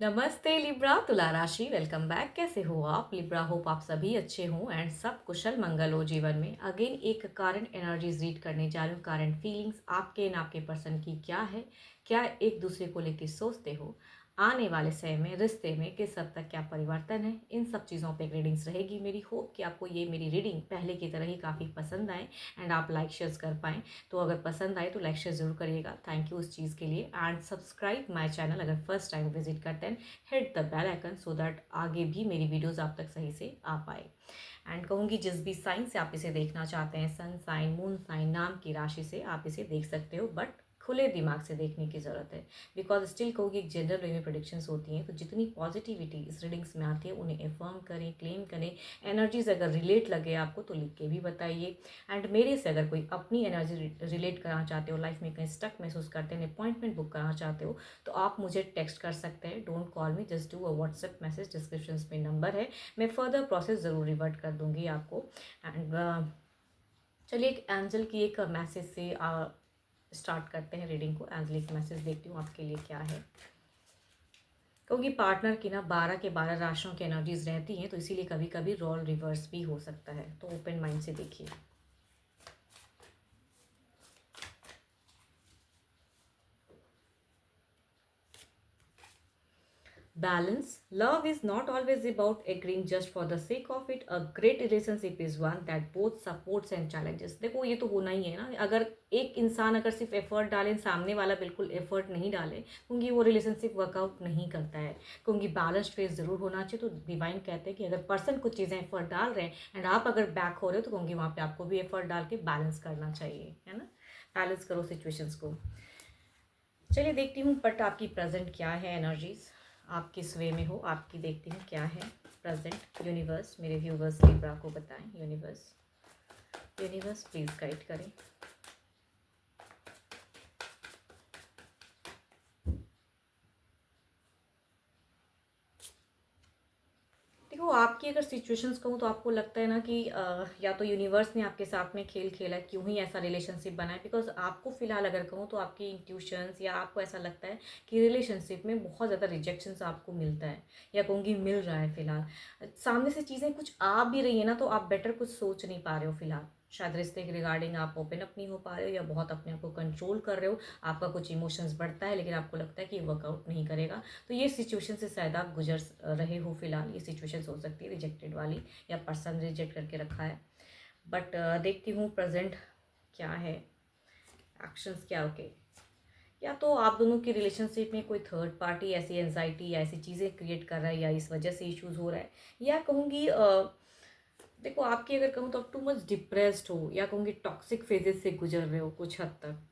नमस्ते लिब्रा तुला राशि। Welcome back. कैसे हो आप लिब्रा? होप आप सभी अच्छे हों एंड सब कुशल मंगल हो जीवन में। अगेन एक करंट एनर्जीज रीड करने जा रही हूँ। करंट फीलिंग्स आपके एंड आपके पर्सन की क्या है, क्या एक दूसरे को लेकर सोचते हो, आने वाले समय में रिश्ते में किस हद तक क्या परिवर्तन है, इन सब चीज़ों पे एक रीडिंग्स रहेगी मेरी। होप कि आपको ये मेरी रीडिंग पहले की तरह ही काफ़ी पसंद आए एंड आप लाइक शेयर कर पाएँ। तो अगर पसंद आए तो लाइक शेयर ज़रूर करिएगा। थैंक यू उस चीज़ के लिए। एंड सब्सक्राइब माय चैनल अगर फर्स्ट टाइम विजिट करते हैं। Hit the bell icon so that आगे भी मेरी वीडियोस आप तक सही से आ पाए। एंड कहूँगी जिस भी साइन से आप इसे देखना चाहते हैं, सन साइन, मून साइन, नाम की राशि से आप इसे देख सकते हो, बट खुले दिमाग से देखने की ज़रूरत है। बिकॉज स्टिल कहूँगी एक जनरल वे में प्रोडिक्शंस होती हैं, तो जितनी पॉजिटिविटी इस रीडिंग्स में आती है उन्हें एफर्म करें, क्लेम करें। एनर्जीज अगर रिलेट लगे आपको तो लिख के भी बताइए। एंड मेरे से अगर कोई अपनी एनर्जी रिलेट कराना चाहते हो, लाइफ में कहीं स्टक महसूस करते हैं, अपॉइंटमेंट बुक कराना चाहते हो, तो आप मुझे टेक्स्ट कर सकते हैं। Don't call me, just do a WhatsApp message. Description में नंबर है, मैं फर्दर प्रोसेस ज़रूर रिवर्ट कर दूंगी आपको। एंड चलिए एक एंजल की एक मैसेज से स्टार्ट करते हैं रीडिंग को। एंजल एक मैसेज देखती हूँ आपके लिए क्या है। क्योंकि पार्टनर की ना 12 के 12 राशियों की एनर्जीज रहती हैं, तो इसीलिए कभी कभी रोल रिवर्स भी हो सकता है, तो ओपन माइंड से देखिए। Balance. Love is not always about agreeing just for the sake of it. A great relationship is one that both supports and challenges. देखो ये तो होना ही है ना। अगर एक इंसान अगर सिर्फ एफर्ट डाले, सामने वाला बिल्कुल एफर्ट नहीं डाले, क्योंकि वो रिलेशनशिप वर्कआउट नहीं करता है। क्योंकि बैलेंस फेस जरूर होना चाहिए। तो डिवाइन कहते हैं कि अगर पर्सन कुछ चीज़ें एफर्ट डाल रहे हैं एंड आप अगर बैक हो रहे हो, तो क्योंकि वहाँ पे आपको भी एफर्ट डाल के बैलेंस करना चाहिए, है ना। बैलेंस करो सिचुएशंस को। चलिए देखती हूँ बट आपकी प्रेजेंट क्या है एनर्जीज, आप किस वे में हो आपकी। देखती हूँ क्या है प्रेजेंट। यूनिवर्स, मेरे व्यूवर्स लिब्रा को बताएं। यूनिवर्स, यूनिवर्स प्लीज गाइड करें। देखो आपकी अगर सिचुएशंस कहूँ तो आपको लगता है ना कि या तो यूनिवर्स ने आपके साथ में खेल खेला है, क्यों ही ऐसा रिलेशनशिप बना है। बिकॉज आपको फिलहाल अगर कहूँ तो आपकी इंट्यूशंस या आपको ऐसा लगता है कि रिलेशनशिप में बहुत ज़्यादा रिजेक्शंस आपको मिलता है, या कहूँगी मिल रहा है फिलहाल। सामने से चीज़ें कुछ आ भी रही है ना, तो आप बेटर कुछ सोच नहीं पा रहे हो फिलहाल। शायद रिश्ते के रिगार्डिंग आप ओपन अप नहीं हो पा रहे हो, या बहुत अपने आप को कंट्रोल कर रहे हो। आपका कुछ इमोशंस बढ़ता है, लेकिन आपको लगता है कि वर्कआउट नहीं करेगा। तो ये सिचुएशन से शायद आप गुजर रहे हो फिलहाल। ये सिचुएशन हो सकती है रिजेक्टेड वाली, या पर्सन रिजेक्ट करके रखा है। बट देखती हूँ प्रेजेंट क्या है, एक्शंस क्या। ओके, या तो आप दोनों की रिलेशनशिप में कोई थर्ड पार्टी ऐसी एंजाइटी या ऐसी चीज़ें क्रिएट कर रहा है, या इस वजह से इश्यूज हो रहा है। या कहूँगी देखो आपकी अगर कहूँ तो आप टू मच डिप्रेस्ड हो, या कहूँगी टॉक्सिक फेजेस से गुजर रहे हो कुछ हद तक।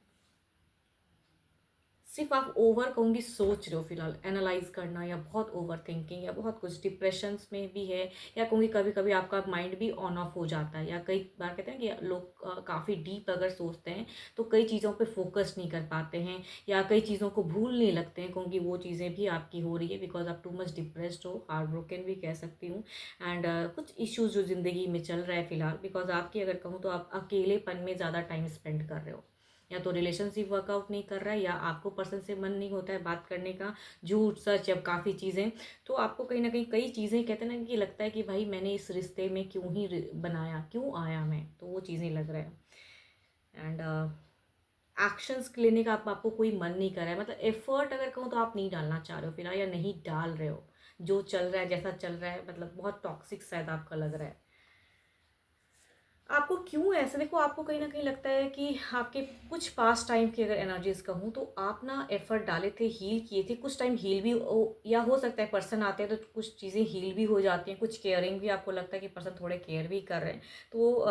सिर्फ आप ओवर कहूँगी सोच रहे हो फिलहाल, एनालाइज करना, या बहुत ओवर थिंकिंग, या बहुत कुछ डिप्रेशंस में भी है। या कहूँगी कभी कभी आपका माइंड भी ऑन ऑफ हो जाता है, या कई बार कहते हैं कि लोग काफ़ी डीप अगर सोचते हैं तो कई चीज़ों पे फोकस नहीं कर पाते हैं, या कई चीज़ों को भूलने लगते हैं, क्योंकि वो चीज़ें भी आपकी हो रही है। बिकॉज आप टू मच डिप्रेस्ड हो, हार्ट ब्रोकन भी कह सकती हूँ। एंड कुछ इश्यूज जो ज़िंदगी में चल रहा है फिलहाल। बिकॉज आपकी अगर कहूँ तो आप अकेलेपन में ज़्यादा टाइम स्पेंड कर रहे हो, या तो रिलेशनशिप वर्कआउट नहीं कर रहा है, या आपको पर्सन से मन नहीं होता है बात करने का। झूठ सच अब काफ़ी चीज़ें, तो आपको कहीं ना कहीं कई चीज़ें कहते हैं ना कि लगता है कि भाई मैंने इस रिश्ते में क्यों ही बनाया, क्यों आया मैं, तो वो चीज़ें लग रहा है। एंड एक्शंस लेने का आपको कोई मन नहीं कर रहा है। मतलब एफर्ट अगर कहूँ तो आप नहीं डालना चाह रहे हो फिलहाल, या नहीं डाल रहे हो। जो चल रहा है जैसा चल रहा है, मतलब बहुत टॉक्सिक शायद आपका लग रहा है। आपको क्यों ऐसे, देखो आपको कहीं ना कहीं लगता है कि आपके कुछ पास टाइम की अगर एनर्जीज कहूँ तो आप ना एफर्ट डाले थे, हील किए थे, कुछ टाइम हील भी या हो सकता है पर्सन आते हैं तो कुछ चीज़ें हील भी हो जाती हैं, कुछ केयरिंग भी आपको लगता है कि पर्सन थोड़े केयर भी कर रहे हैं। तो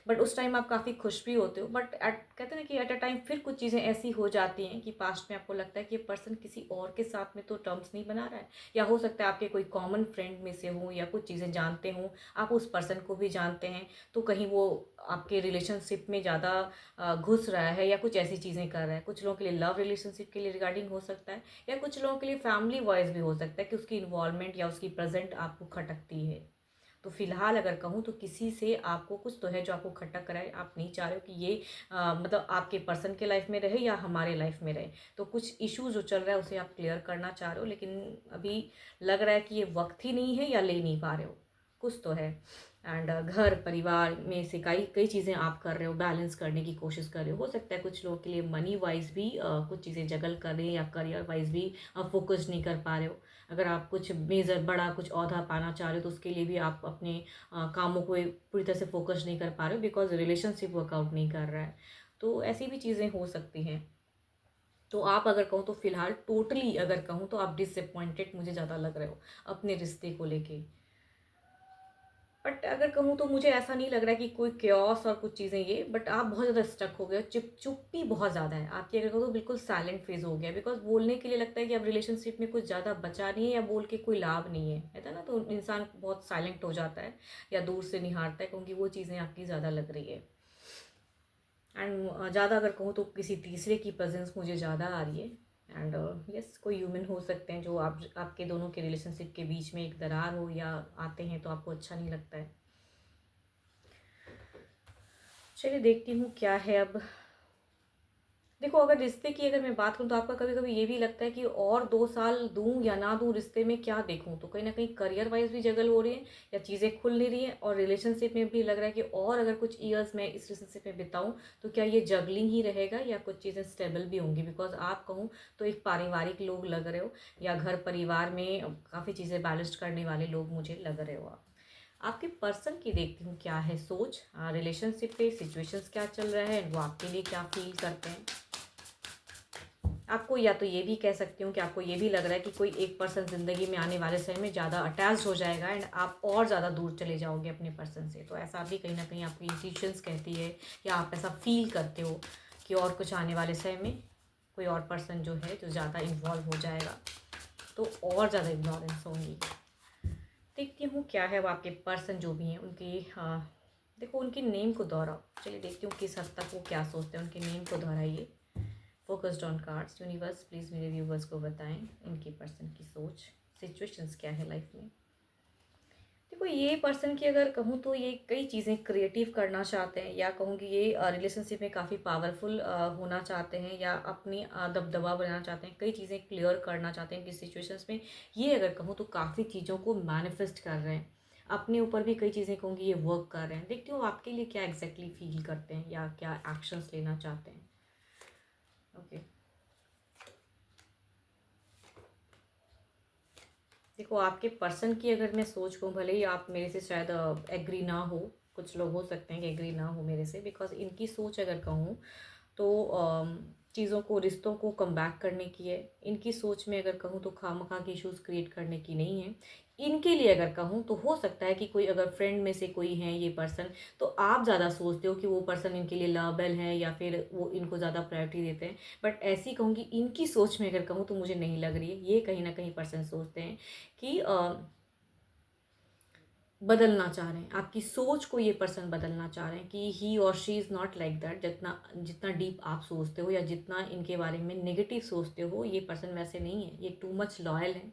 बट उस टाइम आप काफ़ी खुश भी होते हो। बट एट कहते हैं ना कि एट अ टाइम फिर कुछ चीज़ें ऐसी हो जाती हैं कि पास्ट में आपको लगता है कि ये पर्सन किसी और के साथ में तो टर्म्स नहीं बना रहा है, या हो सकता है आपके कोई कॉमन फ्रेंड में से हो, या कुछ चीज़ें जानते हों, आप उस पर्सन को भी जानते हैं, तो कहीं वो आपके रिलेशनशिप में ज़्यादा घुस रहा है, या कुछ ऐसी चीज़ें कर रहा है। कुछ लोगों के लिए लव रिलेशनशिप के लिए रिगार्डिंग हो सकता है, या कुछ लोगों के लिए फैमिली वाइज भी हो सकता है कि उसकी इन्वॉल्वमेंट या उसकी प्रेजेंट आपको खटकती है। तो फिलहाल अगर कहूँ तो किसी से आपको कुछ तो है जो आपको खटक रहा है, आप नहीं चाह रहे हो कि ये मतलब आपके पर्सन के लाइफ में रहे या हमारे लाइफ में रहे। तो कुछ इशू जो चल रहा है उसे आप क्लियर करना चाह रहे हो, लेकिन अभी लग रहा है कि ये वक्त ही नहीं है या ले नहीं पा रहे हो, कुछ तो है। एंड घर परिवार में से कई कई चीज़ें आप कर रहे हो, बैलेंस करने की कोशिश कर रहे हो सकता है कुछ लोगों के लिए मनी वाइज भी कुछ चीज़ें जगल कर रहे हैं या करियर वाइज भी फोकस नहीं कर पा रहे हो। अगर आप कुछ मेजर बड़ा कुछ औहदा पाना चाह रहे हो तो उसके लिए भी आप अपने कामों को पूरी तरह से फोकस नहीं कर पा रहे हो बिकॉज रिलेशनशिप वर्कआउट नहीं कर रहा है। तो ऐसी भी चीज़ें हो सकती हैं। तो आप अगर कहूँ तो फिलहाल टोटली अगर कहूँ तो आप डिसअपॉइंटेड मुझे ज़्यादा लग रहे हो अपने रिश्ते को लेके। बट अगर कहूँ तो मुझे ऐसा नहीं लग रहा है कि कोई क्योस और कुछ चीज़ें ये, बट आप बहुत ज़्यादा स्टक हो गए, चुप्पी बहुत ज़्यादा है आपकी। अगर कहूँ तो बिल्कुल साइलेंट फेज हो गया बिकॉज बोलने के लिए लगता है कि अब रिलेशनशिप में कुछ ज़्यादा बचा नहीं है या बोल के कोई लाभ नहीं है ना, तो इंसान बहुत साइलेंट हो जाता है या दूर से निहारता है क्योंकि वो चीज़ें आपकी ज़्यादा लग रही है। एंड ज़्यादा अगर कहूँ तो किसी तीसरे की प्रेजेंस मुझे ज़्यादा आ रही है। एंड यस कोई ह्यूमन हो सकते हैं जो आपके दोनों के रिलेशनशिप के बीच में एक दरार हो या आते हैं तो आपको अच्छा नहीं लगता है। चलिए देखती हूँ क्या है अब। देखो अगर रिश्ते की अगर मैं बात करूँ तो आपका कभी कभी ये भी लगता है कि और 2 साल दूँ या ना दूँ, रिश्ते में क्या देखूँ, तो कहीं ना कहीं करियर वाइज भी जगल हो रही है या चीज़ें खुल नहीं रही हैं, और रिलेशनशिप में भी लग रहा है कि और अगर कुछ ईयर्स मैं इस रिलेशनशिप में बिताऊँ तो क्या ये जगलिंग ही रहेगा या कुछ चीज़ें स्टेबल भी होंगी। बिकॉज आप कहूँ तो एक पारिवारिक लोग लग रहे हो या घर परिवार में काफ़ी चीज़ें बैलेंस करने वाले लोग मुझे लग रहे हो आप। आपके पर्सन की देखती हूँ क्या है सोच रिलेशनशिप पे, सिचुएशंस क्या चल रहा है, वो आपके लिए क्या फील करते हैं। आपको या तो ये भी कह सकती हूँ कि आपको ये भी लग रहा है कि कोई एक पर्सन ज़िंदगी में आने वाले समय में ज़्यादा अटैच हो जाएगा एंड आप और ज़्यादा दूर चले जाओगे अपने पर्सन से। तो ऐसा भी कहीं ना कहीं आपकी इंट्यूशंस कहती है या आप ऐसा फील करते हो कि और कुछ आने वाले समय में कोई और पर्सन जो है जो ज़्यादा इन्वॉल्व हो जाएगा, तो और ज़्यादा इग्नोरेंस होंगी। देखती हूँ क्या है वो आपके पर्सन जो भी हैं उनकी देखो उनकी नेम को दोहराओ। चलिए देखती हूँ किस हद तक वो क्या सोचते हैं, उनकी नेम को दोहराइए। Focused on cards universe please मेरे व्यूवर्स को बताएं इनके पर्सन की सोच, सिचुएशंस क्या है लाइफ में। देखो ये पर्सन की अगर कहूँ तो ये कई चीज़ें क्रिएटिव करना चाहते हैं या कहूँगी ये रिलेशनशिप में काफ़ी पावरफुल होना चाहते हैं या अपनी दबदबा बनाना चाहते हैं, कई चीज़ें क्लियर करना चाहते हैं कि सिचुएशंस में ये अगर कहूँ तो काफ़ी चीज़ों को मैनिफेस्ट कर रहे हैं, अपने ऊपर भी कई चीज़ें कहूँगी ये वर्क कर रहे हैं। देखती हूँ आपके लिए क्या एग्जैक्टली फील करते हैं या क्या एक्शंस लेना चाहते हैं। ओके देखो आपके पर्सन की अगर मैं सोच कहूँ, भले ही आप मेरे से शायद एग्री ना हो, कुछ लोग हो सकते हैं कि एग्री ना हो मेरे से, बिकॉज इनकी सोच अगर कहूँ तो चीज़ों को रिश्तों को कम बैक करने की है। इनकी सोच में अगर कहूँ तो खामखा के इश्यूज़ क्रिएट करने की नहीं है। इनके लिए अगर कहूँ तो हो सकता है कि कोई अगर फ्रेंड में से कोई है ये पर्सन, तो आप ज़्यादा सोचते हो कि वो पर्सन इनके लिए लवेबल है या फिर वो इनको ज़्यादा प्रायोरिटी देते हैं। बट ऐसी कहूँगी इनकी सोच में अगर कहूँ तो मुझे नहीं लग रही है। ये कहीं ना कहीं पर्सन सोचते हैं कि बदलना चाह रहे हैं, आपकी सोच को ये पर्सन बदलना चाह रहे हैं कि ही और she is not like that. जितना जितना डीप आप सोचते हो या जितना इनके बारे में नेगेटिव सोचते हो, ये पर्सन वैसे नहीं है। ये टू मच लॉयल है,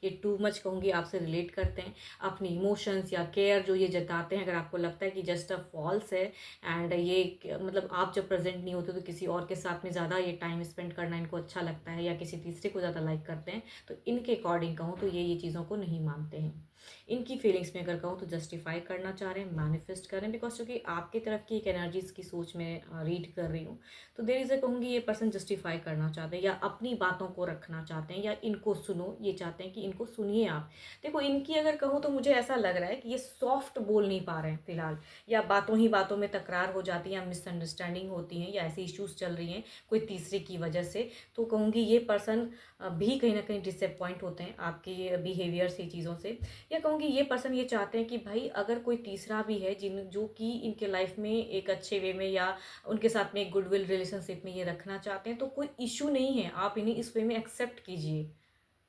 ये टू मच कहूँगी आपसे रिलेट करते हैं। अपनी इमोशंस या केयर जो ये जताते हैं, अगर आपको लगता है कि जस्ट अ फॉल्स है एंड ये मतलब आप जब प्रेजेंट नहीं होते तो किसी और के साथ में ज़्यादा ये टाइम स्पेंड करना इनको अच्छा लगता है या किसी तीसरे को ज़्यादा लाइक करते हैं, तो इनके अकॉर्डिंग कहूँ तो ये चीज़ों को नहीं मानते हैं। इनकी फीलिंग्स में अगर कहूँ तो जस्टिफाई करना चाह रहे हैं, मैनिफेस्ट कर रहे हैं, बिकॉज क्योंकि आपकी तरफ की एक एनर्जीज की सोच में रीड कर रही हूँ, तो देर इज़ अ कहूँगी ये पर्सन जस्टिफाई करना चाहते हैं या अपनी बातों को रखना चाहते हैं या इनको सुनो, ये चाहते हैं कि इनको सुनिए आप। देखो इनकी अगर कहूँ तो मुझे ऐसा लग रहा है कि ये सॉफ्ट बोल नहीं पा रहे हैं फिलहाल, या बातों ही बातों में तकरार हो जाती है या मिसअंडरस्टैंडिंग होती है या ऐसी इश्यूज चल रही हैं कोई तीसरे की वजह से, तो कहूँगी ये पर्सन भी कहीं ना कहीं डिसअपॉइंट होते हैं आपके बिहेवियर से, चीज़ों से। या कहूँगी ये पर्सन ये चाहते हैं कि भाई अगर कोई तीसरा भी है जिन जो कि इनके लाइफ में एक अच्छे वे में या उनके साथ में एक गुडविल रिलेशनशिप में ये रखना चाहते हैं, तो कोई इशू नहीं है, आप इन्हें इस वे में एक्सेप्ट कीजिए।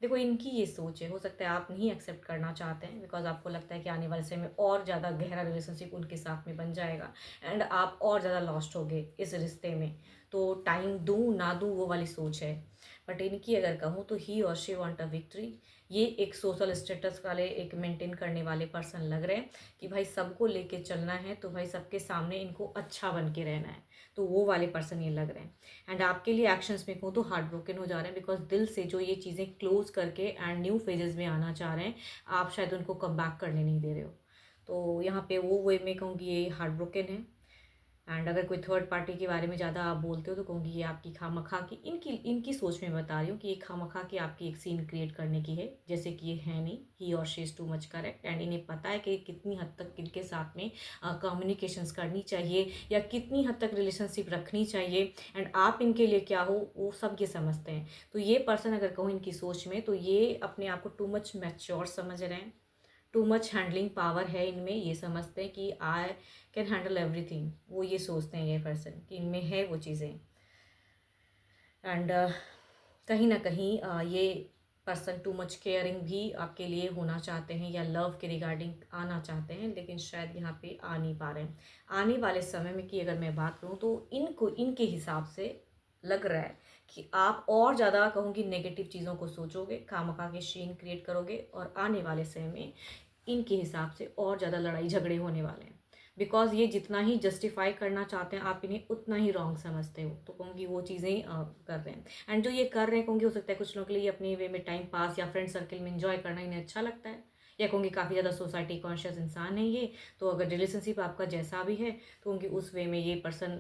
देखो इनकी ये सोच है, हो सकता है आप नहीं एक्सेप्ट करना चाहते हैं बिकॉज आपको लगता है कि आने वाले समय में और ज़्यादा गहरा रिलेशनशिप उनके साथ में बन जाएगा एंड आप और ज़्यादा लॉस्ट हो गए इस रिश्ते में, तो टाइम दूँ ना दूँ वो वाली सोच है। बट इनकी अगर कहूँ तो ही और शी वांट अ विक्ट्री। ये एक सोशल स्टेटस वाले, एक मेंटेन करने वाले पर्सन लग रहे हैं कि भाई सबको लेके चलना है, तो भाई सबके सामने इनको अच्छा बन के रहना है, तो वो वाले पर्सन ये लग रहे हैं। एंड आपके लिए एक्शंस में कहूँ तो हार्ट ब्रोकन हो जा रहे हैं, बिकॉज दिल से जो ये चीज़ें क्लोज करके एंड न्यू फेजेस में आना चाह रहे हैं, आप शायद उनको कम बैक करने नहीं दे रहे हो। तो यहाँ पे वो वे में कहूँगी ये हार्ट ब्रोकन है। एंड अगर कोई थर्ड पार्टी के बारे में ज़्यादा आप बोलते हो तो कहूँगी ये आपकी खामखा की, इनकी इनकी सोच में बता रही हूँ कि ये खामखा की आपकी एक सीन क्रिएट करने की है, जैसे कि ये है नहीं। ही और she is too much correct, and इन्हें पता है कि कितनी हद तक इनके साथ में कम्युनिकेशंस करनी चाहिए या कितनी हद तक रिलेशनशिप रखनी चाहिए, एंड आप इनके लिए क्या हो वो सब ये समझते हैं। तो ये पर्सन अगर कहूँ इनकी सोच में, तो ये अपने आप को टू मच मैच्योर समझ रहे हैं, टू मच हैंडलिंग पावर है इनमें, ये समझते हैं कि आई कैन हैंडल एवरीथिंग, वो ये सोचते हैं ये पर्सन कि इनमें है वो चीज़ें। एंड कहीं ना कहीं ये पर्सन टू मच केयरिंग भी आपके लिए होना चाहते हैं या लव के रिगार्डिंग आना चाहते हैं, लेकिन शायद यहाँ पे आ नहीं पा रहे हैं। आने वाले समय में कि अगर मैं बात करूँ तो इनको इनके हिसाब से लग रहा है कि आप और ज़्यादा कहूँगी नेगेटिव चीज़ों को सोचोगे, खामखा के सीन क्रिएट करोगे, और आने वाले समय में इनके हिसाब से और ज़्यादा लड़ाई झगड़े होने वाले हैं। बिकॉज ये जितना ही जस्टिफाई करना चाहते हैं आप इन्हें उतना ही रॉन्ग समझते हो, तो कहूँगी वो चीज़ें कर रहे हैं। एंड जो ये कर रहे हैं कहूँगी, हो सकता है कुछ लोगों के लिए अपने वे में टाइम पास या फ्रेंड सर्कल में इंजॉय करना इन्हें अच्छा लगता है, या कहूँगी काफ़ी ज़्यादा सोसाइटी कॉन्शियस इंसान है ये। तो अगर रिलेशनशिप आपका जैसा भी है तो कहूँगी उस वे में ये पर्सन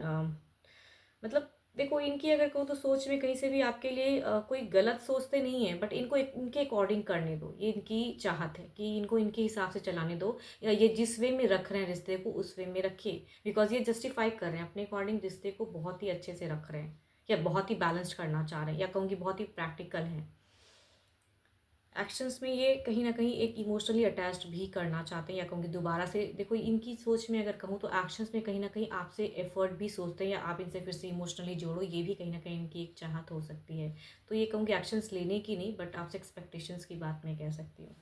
मतलब देखो, इनकी अगर कहूँ तो सोच में कहीं से भी आपके लिए कोई गलत सोचते नहीं है, बट इनको इनके अकॉर्डिंग करने दो, ये इनकी चाहत है कि इनको इनके हिसाब से चलाने दो, या ये जिस वे में रख रहे हैं रिश्ते को उस वे में रखिए, बिकॉज ये जस्टिफाई कर रहे हैं अपने अकॉर्डिंग, रिश्ते को बहुत ही अच्छे से रख रहे हैं, या बहुत ही बैलेंस्ड करना चाह रहे हैं, या कहूँगी बहुत ही प्रैक्टिकल हैं। एक्शंस में ये कहीं ना कहीं एक इमोशनली अटैच्ड भी करना चाहते हैं, या कहूँगी दोबारा से देखो इनकी सोच में अगर कहूँ तो एक्शंस में कहीं ना कहीं आपसे एफर्ट भी सोचते हैं, या आप इनसे फिर से इमोशनली जोड़ो, ये भी कहीं ना कहीं इनकी एक चाहत हो सकती है। तो ये कहूँगी एक्शंस लेने की नहीं, बट आपसे एक्सपेक्टेशंस की बात मैं कह सकती हूँ।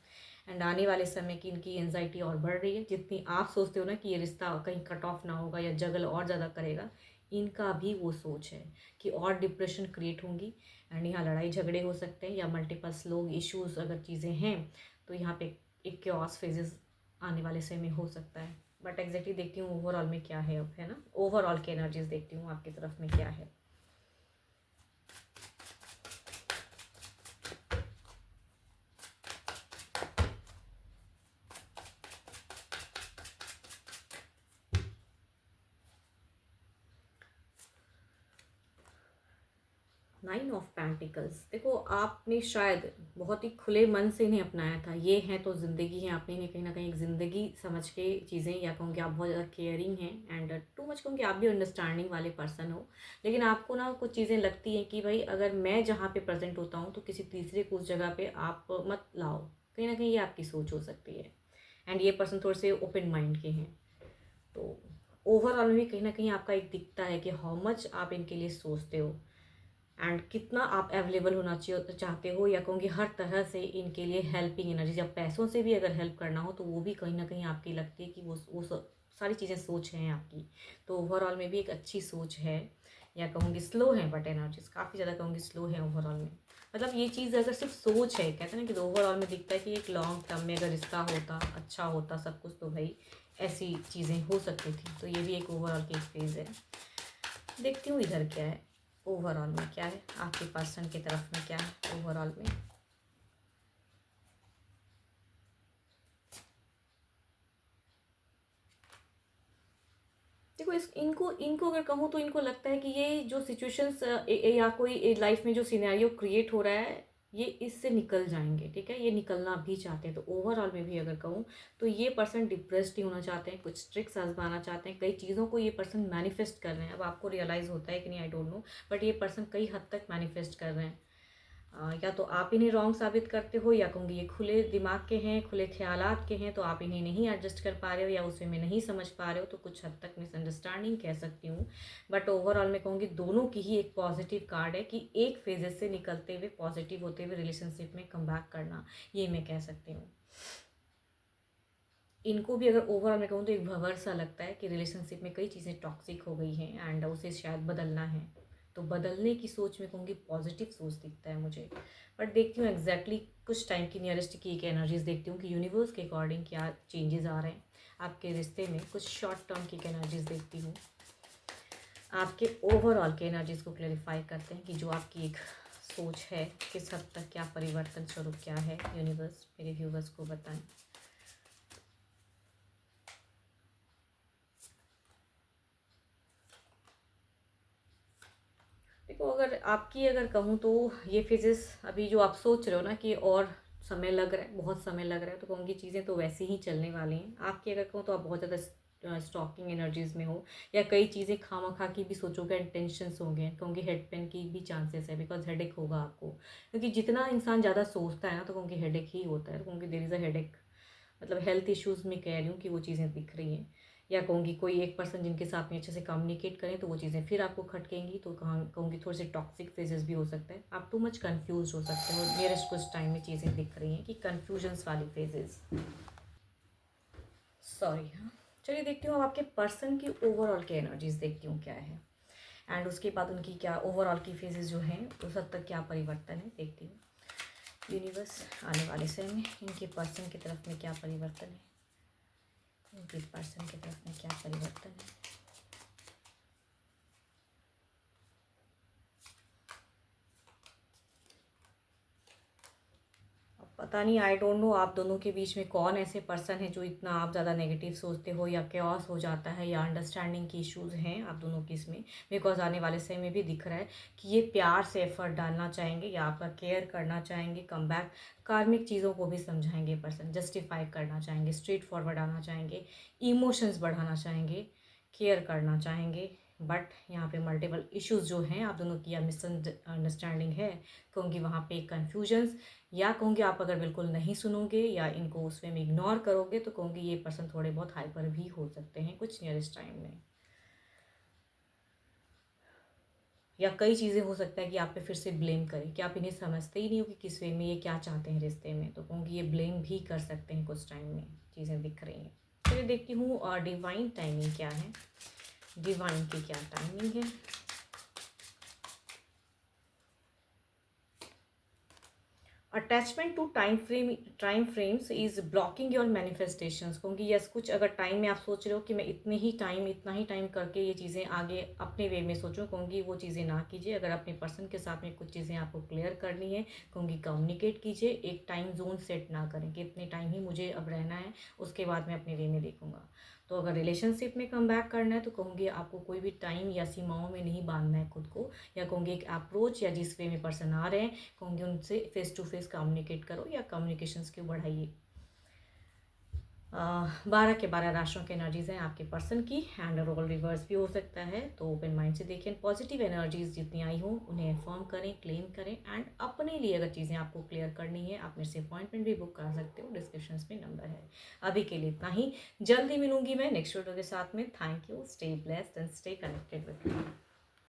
एंड आने वाले समय की इनकी एंजाइटी और बढ़ रही है, जितनी आप सोचते हो ना कि ये रिश्ता कहीं कट ऑफ ना होगा या जगल और ज़्यादा करेगा, इनका भी वो सोच है कि और डिप्रेशन क्रिएट होंगी, एंड यहाँ लड़ाई झगड़े हो सकते हैं, या मल्टीपल लोग इश्यूज़ अगर चीज़ें हैं तो यहाँ पे एक क्योस फेजेस आने वाले समय में हो सकता है। बट एग्जैक्टली देखती हूँ ओवरऑल में क्या है अब, है ना, ओवरऑल की एनर्जीज देखती हूँ आपकी तरफ में क्या है। नाइन ऑफ पेंटिकल्स, देखो आपने शायद बहुत ही खुले मन से इन्हें अपनाया था, ये हैं तो ज़िंदगी है, आपने इन्हें कहीं ना कहीं एक ज़िंदगी समझ के चीज़ें, या कहूँगी आप बहुत ज़्यादा केयरिंग हैं एंड टू मच कहूँगी आप भी अंडरस्टैंडिंग वाले पर्सन हो। लेकिन आपको ना कुछ चीज़ें लगती हैं कि भाई अगर मैं जहाँ पे प्रेजेंट होता हूँ तो किसी तीसरे को उस जगह पे आप मत लाओ, कहीं ना कहीं ये आपकी सोच हो सकती है। एंड ये पर्सन थोड़े से ओपन माइंड के हैं, तो ओवरऑल में कहीं ना कहीं आपका एक दिखता है कि हाउ मच आप इनके लिए सोचते हो, एंड कितना आप अवेलेबल होना चाहिए चाहते हो, या कहूँगी हर तरह से इनके लिए हेल्पिंग एनर्जी, जब पैसों से भी अगर हेल्प करना हो तो वो भी कहीं ना कहीं आपकी लगती है कि सारी चीज़ें सोच हैं आपकी। तो ओवरऑल में भी एक अच्छी सोच है, या कहूँगी स्लो है, बट एनर्जीज काफ़ी ज़्यादा कहूँगी स्लो है ओवरऑल में। मतलब ये चीज़ अगर सिर्फ सोच है, कहते हैं ना कि ओवरऑल में दिखता है कि एक लॉन्ग टर्म में अगर रिश्ता होता, अच्छा होता सब कुछ, तो भाई ऐसी चीज़ें हो सकती थी। तो ये भी एक ओवरऑल की एक फेज़ है। देखती हूँ इधर क्या है, ओवरऑल में क्या है, आपके पर्सन की तरफ में क्या है ओवरऑल में। देखो इस इनको इनको अगर कहूँ तो इनको लगता है कि ये जो सिचुएशंस या कोई लाइफ में जो सिनेरियो क्रिएट हो रहा है, ये इससे निकल जाएंगे, ठीक है, ये निकलना भी चाहते हैं। तो ओवरऑल में भी अगर कहूँ तो ये पर्सन डिप्रेस्ड ही होना चाहते हैं, कुछ ट्रिक्स आजमाना चाहते हैं, कई चीज़ों को ये पर्सन मैनिफेस्ट कर रहे हैं। अब आपको रियलाइज़ होता है कि नहीं आई डोंट नो, बट ये पर्सन कई हद तक मैनिफेस्ट कर रहे हैं। या तो आप इन्हें रॉन्ग साबित करते हो, या कहूँगी ये खुले दिमाग के हैं, खुले ख्यालात के हैं, तो आप इन्हें नहीं एडजस्ट कर पा रहे हो या उसे में नहीं समझ पा रहे हो, तो कुछ हद तक मिसअंडरस्टैंडिंग कह सकती हूँ। बट ओवरऑल में कहूँगी दोनों की ही एक पॉजिटिव कार्ड है कि एक फेजेस से निकलते हुए पॉजिटिव होते हुए रिलेशनशिप में कम बैक करना, ये मैं कह सकती हूँ। इनको भी अगर ओवरऑल में कहूँ तो एक भंवर सा लगता है कि रिलेशनशिप में कई चीज़ें टॉक्सिक हो गई हैं एंड उसे शायद बदलना है। तो बदलने की सोच में कहूँगी पॉजिटिव सोच दिखता है मुझे। बट देखती हूँ एग्जैक्टली कुछ टाइम की नियरेस्ट की एक एनर्जीज देखती हूँ कि यूनिवर्स के अकॉर्डिंग क्या चेंजेस आ रहे हैं आपके रिश्ते में। कुछ शॉर्ट टर्म की एनर्जीज देखती हूँ, आपके ओवरऑल के एनर्जीज को क्लेरिफाई करते हैं कि जो आपकी एक सोच है किस हद तक क्या परिवर्तन स्वरूप क्या है, यूनिवर्स मेरे व्यूवर्स को बताएं। देखो, अगर कहूँ तो ये फेजेस अभी जो आप सोच रहे हो ना कि और समय लग रहा है, बहुत समय लग रहा है, तो कहूँगी चीज़ें तो वैसे ही चलने वाली हैं। आपकी अगर कहूँ तो आप बहुत ज़्यादा स्टॉकिंग एनर्जीज में हो, या कई चीज़ें खामखा की भी सोचोगे एंड टेंशन्स होंगे, कहूँगी हेड पेन की भी चांसेस है, बिकॉज हेडेक होगा आपको। क्योंकि जितना इंसान ज़्यादा सोचता है ना तो कहूँगी हेडेक ही होता है, कहूँगी देयर इज़ अ हेडेक। मतलब हेल्थ इश्यूज़ में कह रही हूँ कि वो चीज़ें दिख रही हैं। या कहूँगी कोई एक पर्सन जिनके साथ में अच्छे से कम्युनिकेट करें तो वो चीज़ें फिर आपको खटकेंगी, तो कहूँगी थोड़े से टॉक्सिक फेजेस भी हो सकते हैं, आप टू मच कन्फ्यूज हो सकते हो। नियरेस्ट कुछ टाइम में चीज़ें दिख रही हैं कि कन्फ्यूजन्स वाली फेजेस, सॉरी। हाँ, चलिए देखती हूँ अब आपके पर्सन की ओवरऑल की एनर्जीज देखती हूँ क्या है, एंड उसके बाद उनकी क्या ओवरऑल की फेजेस जो हैं उस हद तक क्या परिवर्तन है देखती हूँ। यूनिवर्स आने वाले समय में इनके पर्सन की तरफ में क्या परिवर्तन है, इनके पर्सन की तरफ में क्या परिवर्तन है। पता नहीं, आई डोंट नो आप दोनों के बीच में कौन ऐसे पर्सन है जो इतना आप ज़्यादा नेगेटिव सोचते हो, या केओस हो जाता है, या अंडरस्टैंडिंग की इश्यूज़ हैं आप दोनों के इसमें। बिकॉज आने वाले समय में भी दिख रहा है कि ये प्यार से एफर्ट डालना चाहेंगे या आपका केयर करना चाहेंगे, कम बैक कार्मिक चीज़ों को भी समझाएंगे पर्सन, जस्टिफाई करना चाहेंगे, स्ट्रेट फॉरवर्ड आना चाहेंगे, इमोशंस बढ़ाना चाहेंगे, केयर करना चाहेंगे। बट यहाँ पे मल्टीपल इश्यूज जो हैं आप दोनों की या मिसअंडरस्टैंडिंग है, क्योंकि वहाँ पे कन्फ्यूजन्स, या कहूँगी आप अगर बिल्कुल नहीं सुनोगे या इनको उस वे में इग्नोर करोगे तो कहूँगी ये पर्सन थोड़े बहुत हाइपर भी हो सकते हैं कुछ नियरेस्ट टाइम में। या कई चीज़ें हो सकता है कि आप पे फिर से ब्लेम करें कि आप इन्हें समझते ही नहीं हो कि किस वे में ये क्या चाहते हैं रिश्ते में, तो कहूँगी ये ब्लेम भी कर सकते हैं कुछ टाइम में, चीज़ें दिख रही हैं। तो ये देखती हूँ और डिवाइन टाइमिंग क्या है, डिवाइन की क्या टाइमिंग है। Attachment to time frames is blocking your manifestations, क्योंकि यस कुछ अगर टाइम में आप सोच रहे हो कि मैं इतना ही टाइम करके ये चीज़ें आगे अपने वे में सोचूं, कहूँगी वो चीज़ें ना कीजिए। अगर अपने पर्सन के साथ में कुछ चीज़ें आपको क्लियर करनी है, कहूँगी कम्युनिकेट कीजिए, एक टाइम जोन सेट ना करें कि इतने टाइम ही मुझे अब रहना है, उसके बाद मैं अपने वे में देखूंगा। तो अगर रिलेशनशिप में कम बैक करना है तो कहूँगी आपको कोई भी टाइम या सीमाओं में नहीं बांधना है खुद को, या कहूँगी एक अप्रोच या जिस वे में पर्सन आ रहे हैं कहूँगी उनसे फेस टू फेस कम्युनिकेट करो या कम्युनिकेशंस को बढ़ाइए। 12 के 12 राशियों की एनर्जीज हैं आपके पर्सन की, एंड रोल रिवर्स भी हो सकता है, तो ओपन माइंड से देखिए। पॉजिटिव एनर्जीज जितनी आई हो उन्हें इन्फॉर्म करें, क्लेम करें, एंड अपने लिए अगर चीज़ें आपको क्लियर करनी है आप मेरे से अपॉइंटमेंट भी बुक कर सकते हो, डिस्क्रिप्शन में नंबर है। अभी के लिए इतना ही, जल्दी मिलूंगी मैं नेक्स्ट वीडियो के साथ में। Thank you, stay blessed and stay connected with me.